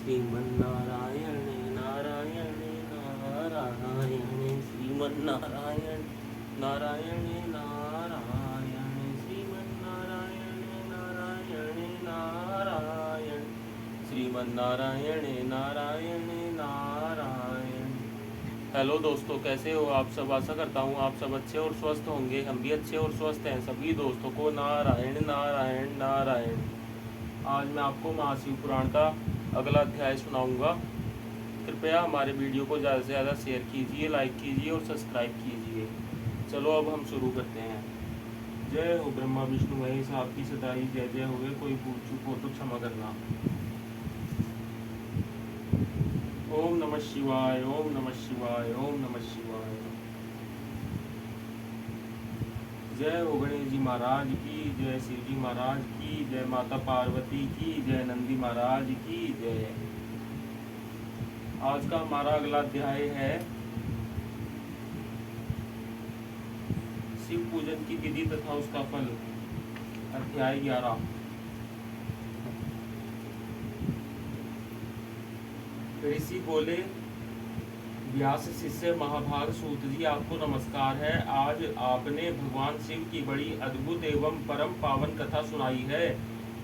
Sriman Narayana Narayan Narayan Sriman Narayana Narayan Narayan Sriman Narayana Narayan Narayan Sriman Narayana Narayan Narayan. Hello दोस्तों, कैसे हो आप सब। आशा करता हूँ आप सब अच्छे और स्वस्थ होंगे। हम भी अच्छे और स्वस्थ हैं। सभी दोस्तों को नारायण नारायण नारायण। आज मैं आपको महाशिव पुराण का अगला अध्याय सुनाऊंगा। कृपया हमारे वीडियो को ज़्यादा से ज़्यादा शेयर कीजिए, लाइक कीजिए और सब्सक्राइब कीजिए। चलो अब हम शुरू करते हैं। जय हो ब्रह्मा विष्णु महेश, आपकी सदाई जय जय होवे। कोई भूल चूक हो तो क्षमा करना। ओम नमः शिवाय, ओम नमः शिवाय, ओम नमः शिवाय। जय हो गणेश जी महाराज की जय, शिव जी महाराज की जय, माता पार्वती की जय, नंदी महाराज की जय। आज का हमारा अगला अध्याय है शिव पूजन की विधि तथा उसका फल। अध्याय 11। ऋषि बोले, व्यास शिष्य महाभाग सूत जी, आपको नमस्कार है। आज आपने भगवान शिव की बड़ी अद्भुत एवं परम पावन कथा सुनाई है।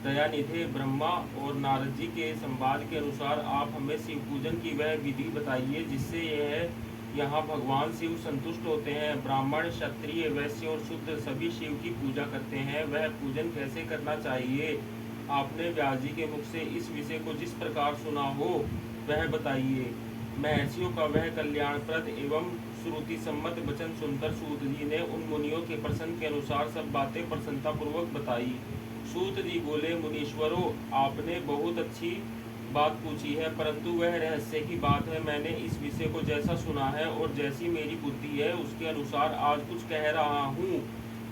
दयानिधे ब्रह्मा और नारद जी के संवाद के अनुसार आप हमें शिव पूजन की वह विधि बताइए जिससे यहाँ भगवान शिव संतुष्ट होते हैं। ब्राह्मण, क्षत्रिय, वैश्य और शूद्र सभी शिव की पूजा करते हैं। वह पूजन कैसे करना चाहिए? आपने व्यास जी के मुख से इस विषय को जिस प्रकार सुना हो वह बताइए। महर्षियों का वह कल्याणप्रद एवं श्रुति सम्मत वचन सुनकर सूत जी ने उन मुनियों के प्रश्न के अनुसार सब बातें प्रसन्नता पूर्वक बताई। सूत जी बोले, मुनीश्वरों, आपने बहुत अच्छी बात पूछी है, परंतु वह रहस्य की बात है। मैंने इस विषय को जैसा सुना है और जैसी मेरी बुद्धि है उसके अनुसार आज कुछ कह रहा हूँ।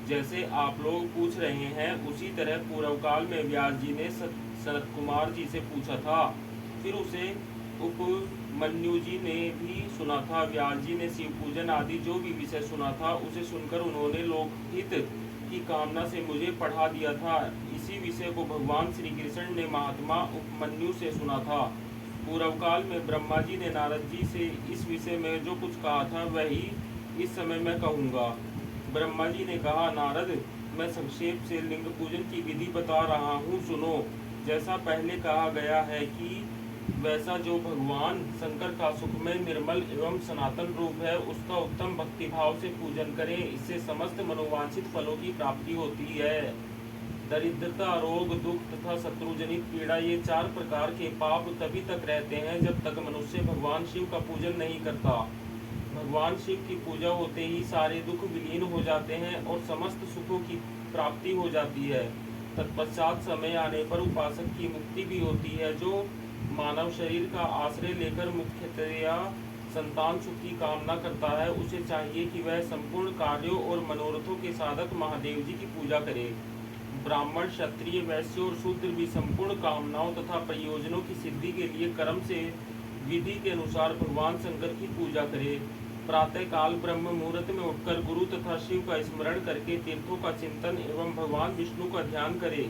जैसे आप लोग पूछ रहे हैं उसी तरह पूर्व काल में व्यास जी ने सनत कुमार जी से पूछा था। फिर उसे उपमन्यु जी ने भी सुना था। व्यास जी ने शिव पूजन आदि जो भी विषय सुना था उसे सुनकर उन्होंने लोकहित की कामना से मुझे पढ़ा दिया था। इसी विषय को भगवान श्री कृष्ण ने महात्मा उपमन्यु से सुना था। पूर्व काल में ब्रह्मा जी ने नारद जी से इस विषय में जो कुछ कहा था वही इस समय मैं कहूँगा। ब्रह्मा जी ने कहा, नारद, मैं संक्षेप से लिंग पूजन की विधि बता रहा हूँ, सुनो। जैसा पहले कहा गया है कि वैसा जो भगवान शंकर का सुखमय, निर्मल एवं सनातन रूप है उसका उत्तम भक्ति भाव से पूजन करें। इससे समस्त मनोवांछित फलों की प्राप्ति होती है। दरिद्रता, रोग, दुख तथा शत्रुजनित पीड़ा, ये 4 प्रकार के पाप तभी तक रहते हैं जब तक मनुष्य भगवान शिव का पूजन नहीं करता। भगवान शिव की पूजा होते ही सारे दुख विलीन हो जाते हैं और समस्त सुखों की प्राप्ति हो जाती है। तत्पश्चात समय आने पर उपासक की मुक्ति भी होती है। जो मानव शरीर का आश्रय लेकर मुख्यतया संतान सुख की कामना करता है उसे चाहिए कि वह संपूर्ण कार्यों और मनोरथों के साधक महादेव जी की पूजा करे। ब्राह्मण, क्षत्रिय, वैश्य और शूद्र भी संपूर्ण कामनाओं तथा प्रयोजनों की सिद्धि के लिए कर्म से विधि के अनुसार भगवान शंकर की पूजा करे। प्रातः काल ब्रह्म मुहूर्त में उठकर गुरु तथा शिव का स्मरण करके तीर्थों का चिंतन एवं भगवान विष्णु का ध्यान करे।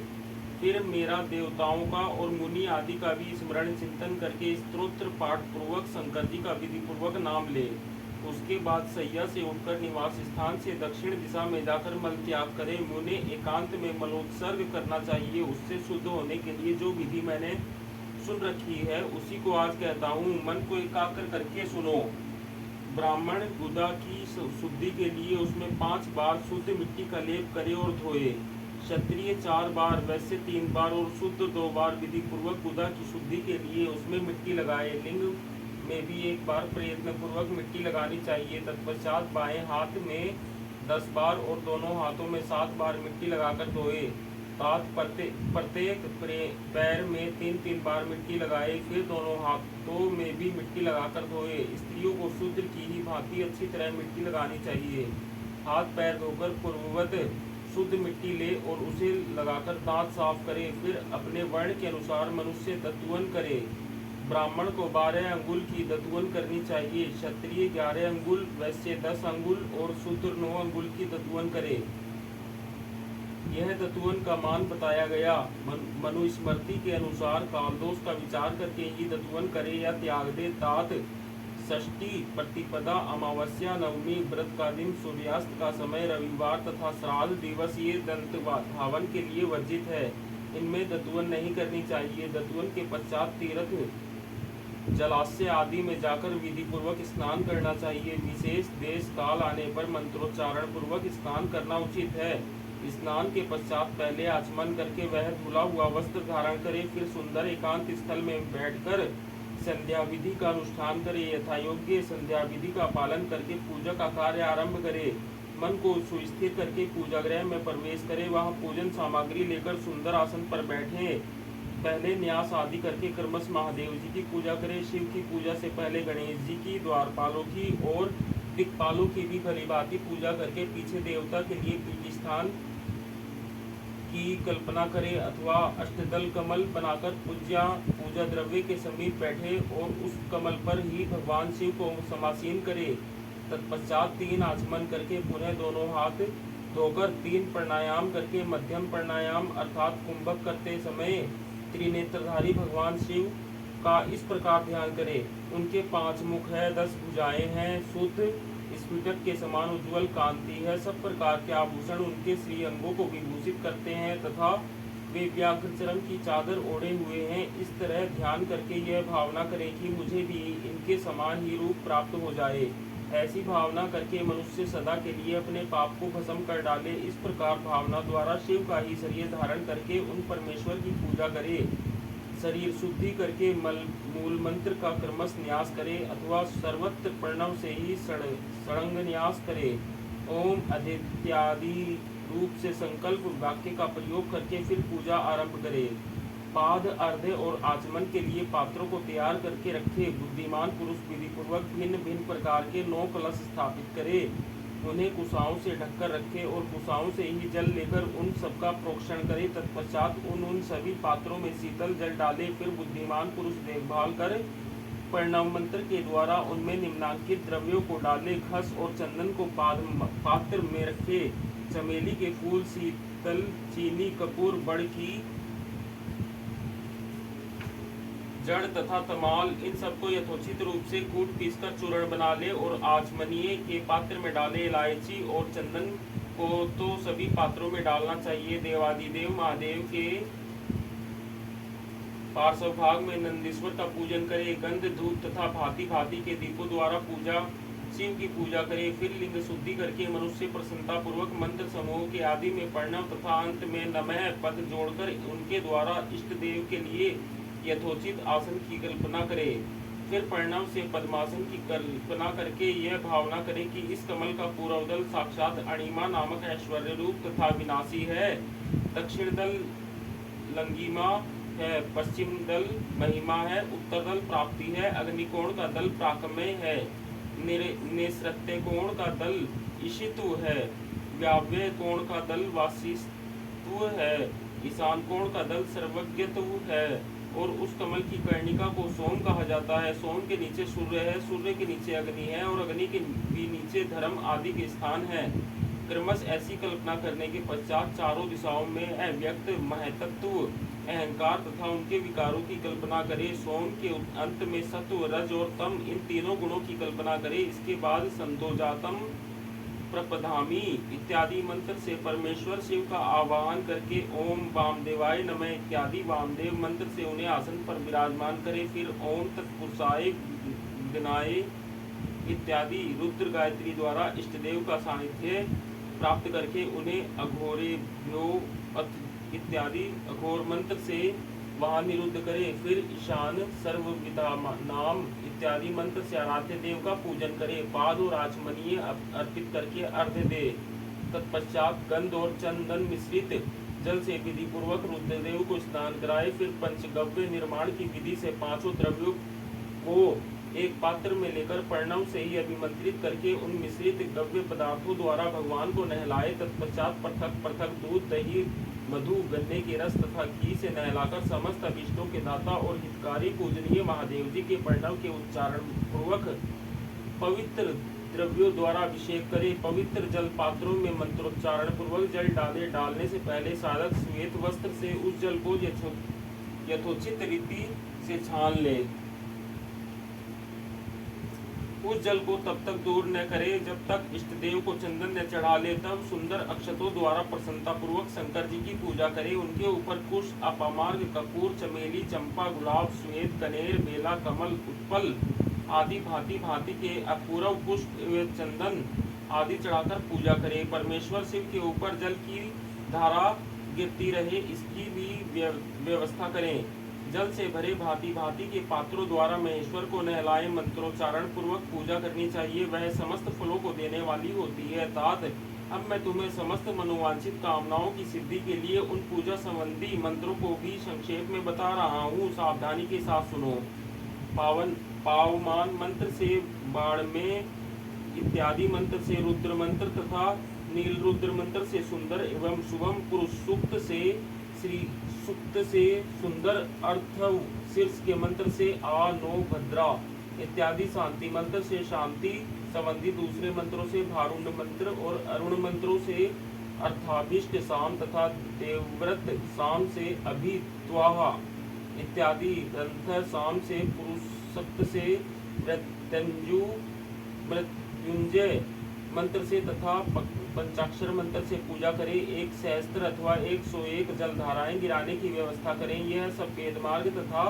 फिर मेरा देवताओं का और मुनि आदि का भी स्मरण चिंतन करके स्तोत्र पाठ पूर्वक शंकर जी का विधि पूर्वक नाम ले। उसके बाद सैया से उठकर निवास स्थान से दक्षिण दिशा में जाकर मल त्याग करे। मुने एकांत में मलोत्सर्ग करना चाहिए। उससे शुद्ध होने के लिए जो विधि मैंने सुन रखी है उसी को आज कहता हूँ, मन को एकाग्र करके सुनो। ब्राह्मण गुदा की शुद्धि के लिए उसमें 5 बार शुद्ध मिट्टी का लेप करे और धोए। क्षत्रिय 4 बार, वैश्य 3 बार और शुद्ध 2 बार विधि पूर्वक गुदा की शुद्धि के लिए उसमें मिट्टी लगाए। लिंग में भी 1 बार प्रयत्न पूर्वक मिट्टी लगानी चाहिए। तत्पश्चात बाएं हाथ में 10 बार और दोनों हाथों में 7 बार मिट्टी लगाकर धोए। तात प्रत्येक पैर में 3-3 बार मिट्टी लगाए। फिर दोनों हाथों में भी मिट्टी लगाकर धोए। स्त्रियों को शूद्र की ही भांति अच्छी तरह मिट्टी लगानी चाहिए। हाथ पैर धोकर पूर्ववत शुद्ध मिट्टी ले और उसे लगाकर दांत साफ करे। फिर अपने वर्ण के अनुसार मनुष्य दत्वन करे। ब्राह्मण को 12 अंगुल की दत्वन करनी चाहिए। क्षत्रिय 11 अंगुल, वैश्य 10 अंगुल और शूद्र 9 अंगुल की दत्वन करे। यह दतुवन का मान बताया गया। मनुस्मृति के अनुसार कालदोष का विचार करके ही दतुवन करे या त्याग दे। तात षष्ठी, प्रतिपदा, अमावस्या, नवमी, व्रत का दिन, सूर्यास्त का समय, रविवार तथा श्राद्ध दिवस ये दंत धावन के लिए वर्जित है। इनमें दतुवन नहीं करनी चाहिए। दतुवन के पश्चात तीर्थ, जलाशय आदि में जाकर विधि पूर्वक स्नान करना चाहिए। विशेष देश काल आने पर मंत्रोच्चारण पूर्वक स्नान करना उचित है। स्नान के पश्चात पहले आचमन करके वह धुला हुआ वस्त्र धारण करे, फिर सुंदर एकांत स्थल में बैठकर संध्या विधि का अनुष्ठान करे। यथा योग्य संध्या विधि का पालन करके पूजा का कार्य आरंभ करे। मन को सुस्थिर करके पूजा गृह में प्रवेश करे। वहाँ पूजन सामग्री लेकर सुंदर आसन पर बैठे। पहले न्यास आदि करके क्रमश महादेव जी की पूजा करे। शिव की पूजा से पहले गणेश जी की, द्वारपालों की और दिक्पालों की भी भलीभांति पूजा करके पीछे देवता के लिए पीठ स्थान की कल्पना करे अथवा अष्टदल कमल बनाकर पूजा द्रव्य के समीप बैठे और उस कमल पर ही भगवान शिव को समासीन करे। तत्पश्चात 3 आचमन करके पुनः दोनों हाथ धोकर 3 प्राणायाम करके मध्यम प्राणायाम अर्थात कुंभक करते समय त्रिनेत्रधारी भगवान शिव का इस प्रकार ध्यान करे। उनके 5 मुख है, 10 भुजाएं हैं, शुद्ध स्फटिक के समान उज्ज्वल कांति है। सब प्रकार के आभूषण उनके श्री अंगों को विभूषित करते हैं तथा वे व्याघ्रचर्म की चादर ओढ़े हुए हैं। इस तरह ध्यान करके यह भावना करें कि मुझे भी इनके समान ही रूप प्राप्त हो जाए। ऐसी भावना करके मनुष्य सदा के लिए अपने पाप को भस्म कर डाले। इस प्रकार भावना द्वारा शिव का ही शरीर धारण करके उन परमेश्वर की पूजा करे। शरीर शुद्धि करके मूल मंत्र का क्रमश न्यास करे अथवा सर्वत्र प्रणव से ही षडंग न्यास करे। ओम इत्यादि रूप से संकल्प वाक्य का प्रयोग करके फिर पूजा आरंभ करे। पाद, अर्धे और आचमन के लिए पात्रों को तैयार करके रखे। बुद्धिमान पुरुष विधि पूर्वक भिन्न भिन्न प्रकार के 9 कलश स्थापित करे। उन्हें कुशाओं से ढककर रखे और कुशाओं से ही जल लेकर उन सबका प्रोक्षण करे। तत्पश्चात उन सभी पात्रों में शीतल जल डाले। फिर बुद्धिमान पुरुष देखभाल कर प्रणव मंत्र के द्वारा उनमें निम्नांकित द्रव्यों को डाले। घस और चंदन को पात्र में रखे। चमेली के फूल, शीतल, चीनी, कपूर, बड़ की जड़ तथा तमाल, इन सबको यथोचित रूप से कूट पीसकर चूर्ण बना ले और आचमनीय के पात्र में डाले। इलायची और चंदन को तो सभी पात्रों में डालना चाहिए। देवादिदेव महादेव के पार्श्व भाग में नंदीश्वर का पूजन करे। गंध, धूप तथा भांति भांति के दीपों द्वारा शिव की पूजा करे। फिर लिंग शुद्धि करके मनुष्य प्रसन्नता पूर्वक मंत्र समूह के आदि में प्रणव तथा अंत में नमः पद जोड़कर उनके द्वारा इष्ट देव के लिए यथोचित आसन की कल्पना करे। फिर प्रणव से पद्मासन की कल्पना करके यह भावना करे कि इस कमल का पूर्व दल साक्षात अणिमा नामक ऐश्वर्य रूप तथा विनाशी है, दक्षिण दल लंगिमा है, पश्चिम दल महिमा है, उत्तर दल प्राप्ति है, अग्निकोण का दल प्राकम्य है, नेसृत्य कोण का दल ईशितु है, व्याव्य कोण का दल वासिस्तु है, ईशान कोण का दल सर्वज्ञतु है और उस कमल की कर्णिका को सोम कहा जाता है। सोम के नीचे सूर्य है, सूर्य के नीचे अग्नि है और अग्नि के भी नीचे धर्म आदि के स्थान है। क्रमश ऐसी कल्पना करने के पश्चात चारों दिशाओं में अव्यक्त महतत्व, अहंकार तथा उनके विकारों की कल्पना करे। सोम के अंत में सत्व, रज और तम, इन तीनों गुणों की कल्पना करे। इसके बाद संतोजातम प्रपधामी इत्यादि मंत्र से परमेश्वर शिव का आवाहन करके ओम वामदेवाय नमः इत्यादि वामदेव मंत्र से उन्हें आसन पर विराजमान करे। फिर ओम तत्पुरुषाय विघ्नाय इत्यादि रुद्र गायत्री द्वारा इष्ट देव का सानिध्य प्राप्त करके उन्हें अघोरेभ्यो इत्यादि अघोर मंत्र से वहाँ निरुद्ध करे। फिर ईशान सर्वविदा नाम इत्यादि मंत्र से आराध्य देव का पूजन करे। पाद और आचमनीय अर्पित करके अर्घ्य दे। तत्पश्चात गंध और चंदन मिश्रित जल से विधि पूर्वक रुद्रदेव को स्नान कराए। फिर पंचगव्य निर्माण की विधि से 5 द्रव्यों को एक पात्र में लेकर प्रणव से ही अभिमंत्रित करके उन मिश्रित गव्य पदार्थों द्वारा भगवान को नहलाए। तत्पश्चात पृथक पृथक दूध, दही, मधु, गन्ने के रस तथा घी से नहलाकर समस्त अभिष्टों के दाता और हितकारी पूजनीय महादेव जी के प्रणव के उच्चारण पूर्वक पवित्र द्रव्यों द्वारा अभिषेक करें। पवित्र जल पात्रों में मंत्रोच्चारण पूर्वक जल डालें। डालने से पहले साधक श्वेत वस्त्र से उस जल को यथोचित रीति से छान ले। उस जल को तब तक दूर न करे जब तक इष्टदेव को चंदन न चढ़ा ले। तब सुंदर अक्षतों द्वारा प्रसन्नता पूर्वक शंकर जी की पूजा करे। उनके ऊपर कुश, अपामार्ग, कपूर, चमेली, चंपा, गुलाब, श्वेत, कनेर, बेला, कमल, उत्पल आदि भांति भांति के अपूर्व पुष्प एवं चंदन आदि चढ़ाकर पूजा करे। परमेश्वर शिव के ऊपर जल की धारा गिरती रहे, इसकी भी व्यवस्था करें। जल से भरे भांति भांति के पात्रों द्वारा महेश्वर को नहलाएं। मंत्रोच्चारण पूर्वक पूजा करनी चाहिए, वह समस्त फलों को देने वाली होती है। तात, अब मैं तुम्हें समस्त मनोवांछित कामनाओं की सिद्धि के लिए उन पूजा संबंधी मंत्रों को भी संक्षेप में बता रहा हूँ, सावधानी के साथ सुनो। पावमान मंत्र से बाड़में इत्यादि मंत्र से रुद्र मंत्र तथा नील रुद्र मंत्र से सुंदर एवं शुभम पुरुष सूक्त से श्री सूक्त से सुंदर अर्थ शीर्ष के मंत्र से आ नो भद्रा इत्यादि शांति मंत्र से शांति संबंधी दूसरे मंत्रों से भारुण मंत्र और अरुण मंत्रों से अर्थाभिष्ट शाम तथा देवव्रत शाम से अभित्वाहा इत्यादि ग्रंथ शाम से पुरुष सप्त से मृत्युंजय मंत्र से तथा पंचाक्षर मंत्र से पूजा करें। 1 सहस्त्र अथवा 101 जलधाराएं गिराने की व्यवस्था करें। यह सब वेद मार्ग तथा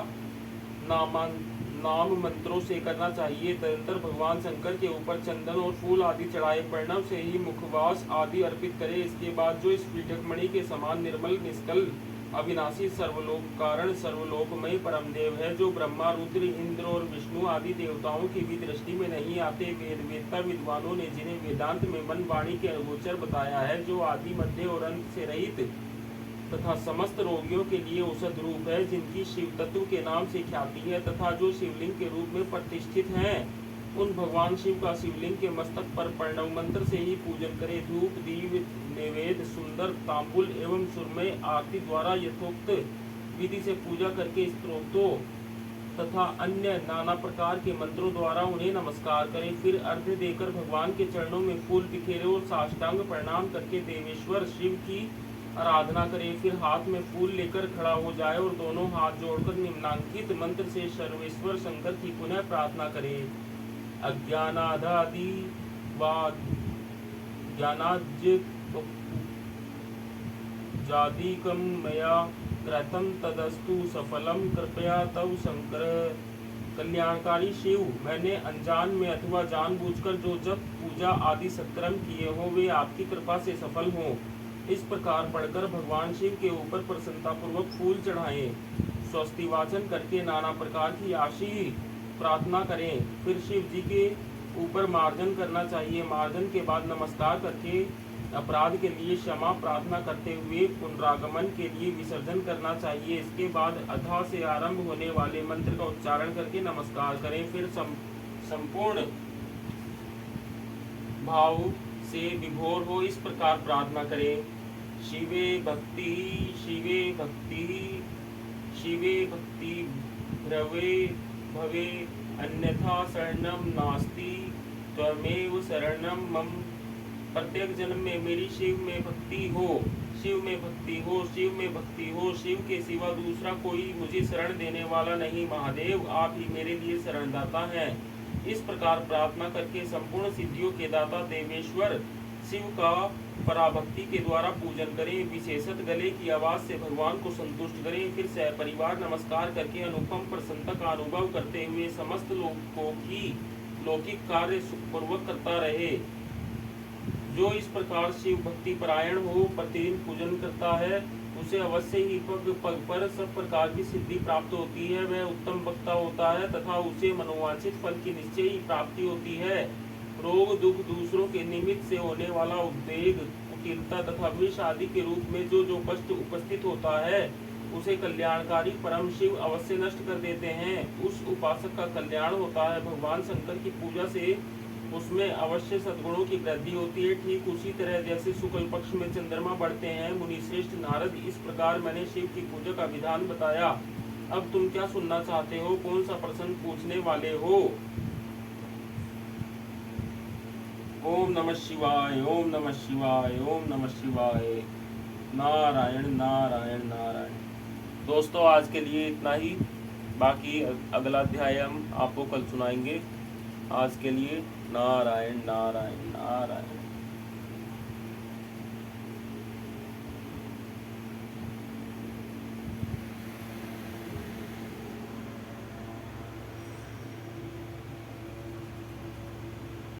नाम मंत्रों से करना चाहिए। तदंतर भगवान शंकर के ऊपर चंदन और फूल आदि चढ़ाए। प्रणव से ही मुखवास आदि अर्पित करें। इसके बाद जो इस पीठक मणि के समान निर्मल निष्कल अविनाशी सर्वलोक कारण सर्वलोकमय परम देव है, जो ब्रह्मा, रुद्र, इंद्र और विष्णु आदि देवताओं की भी दृष्टि में नहीं आते, वेद वेदता विद्वानों ने जिन्हें वेदांत में मन वाणी के अगोचर बताया है, जो आदि मध्य और अंत से रहित तथा समस्त रोगियों के लिए औषध रूप है, जिनकी शिव तत्व के नाम से ख्याति है तथा जो शिवलिंग के रूप में प्रतिष्ठित हैं, उन भगवान शिव का शिवलिंग के मस्तक पर प्रणव मंत्र से ही पूजन करें। धूप, दीप, नैवेद्य, सुंदर तांबुल एवं सुरमय आरती द्वारा यथोक्त विधि से पूजा करके स्तोत्रों तथा अन्य नाना प्रकार के मंत्रों द्वारा उन्हें नमस्कार करें। फिर अर्घ्य देकर भगवान के चरणों में फूल बिखेरे और साष्टांग प्रणाम करके देवेश्वर शिव की आराधना करें। फिर हाथ में फूल लेकर खड़ा हो जाए और दोनों हाथ जोड़कर निम्नांकित मंत्र से सर्वेश्वर शंकर की पुनः प्रार्थना करें। अज्ञानादादि जादिकं मया कृतं तदस्तु सफलम कृपया तव शंकर। कल्याणकारी शिव, मैंने अनजान में अथवा जानबूझकर जो जप पूजा आदि सत्कर्म किए हों वे आपकी कृपा से सफल हों। इस प्रकार पढ़कर भगवान शिव के ऊपर प्रसन्नता पूर्वक फूल चढ़ाएं। स्वस्ति वाचन करके नाना प्रकार की आशी प्रार्थना करें। फिर शिव जी के ऊपर मार्जन करना चाहिए। मार्जन के बाद नमस्कार करके अपराध के लिए क्षमा प्रार्थना करते हुए पुनरागमन के लिए विसर्जन करना चाहिए। इसके बाद अथा से आरंभ होने वाले मंत्र का उच्चारण करके नमस्कार करें। फिर संपूर्ण भाव से विभोर हो इस प्रकार प्रार्थना करें। शिवे भक्ति, शिवे भक्ति, शिवे भक्ति भ्रवे भवे अन्यथा शरणम नास्ति त्वमेव शरणम मम। प्रत्येक जन्म में मेरी शिव में भक्ति हो, शिव में भक्ति हो, शिव में भक्ति हो। शिव के सिवा दूसरा कोई मुझे शरण देने वाला नहीं। महादेव आप ही मेरे लिए शरणदाता हैं। इस प्रकार प्रार्थना करके संपूर्ण सिद्धियों के दाता देवेश्वर शिव का पराभक्ति के द्वारा पूजन करें। विशेषत गले की आवाज से भगवान को संतुष्ट करें। फिर सपरिवार नमस्कार करके अनुपम प्रसन्नता का अनुभव करते हुए समस्त लोगों की लौकिक कार्य सुखपूर्वक करता रहे। जो इस प्रकार शिव भक्ति परायण हो, प्रतिदिन पूजन करता है, उसे अवश्य ही पग पग पर सब प्रकार की सिद्धि प्राप्त होती है। वह उत्तम वक्ता होता है तथा उसे मनोवांछित फल की निश्चय ही प्राप्ति होती है। रोग दुख, दूसरों के निमित्त से होने वाला उद्वेग, कुटिलता तथा विष आदि के रूप में जो जो कष्ट उपस्थित होता है, उसे कल्याणकारी परम शिव अवश्य नष्ट कर देते हैं। उस उपासक का कल्याण होता है। भगवान शंकर की पूजा से उसमें अवश्य सद्गुणों की वृद्धि होती है। ठीक उसी तरह जैसे शुक्ल पक्ष में चंद्रमा बढ़ते हैं। मुनिश्रेष्ठ नारद, इस प्रकार मैंने शिव की पूजा का विधान बताया। अब तुम क्या सुनना चाहते हो? कौन सा प्रश्न पूछने वाले हो? ओम नमः शिवाय, ओम नमः शिवाय, ओम नमः शिवाय। नारायण नारायण नारायण। दोस्तों आज के लिए इतना ही, बाकी अगला अध्याय हम आपको कल सुनाएंगे। आज के लिए नारायण नारायण नारायण।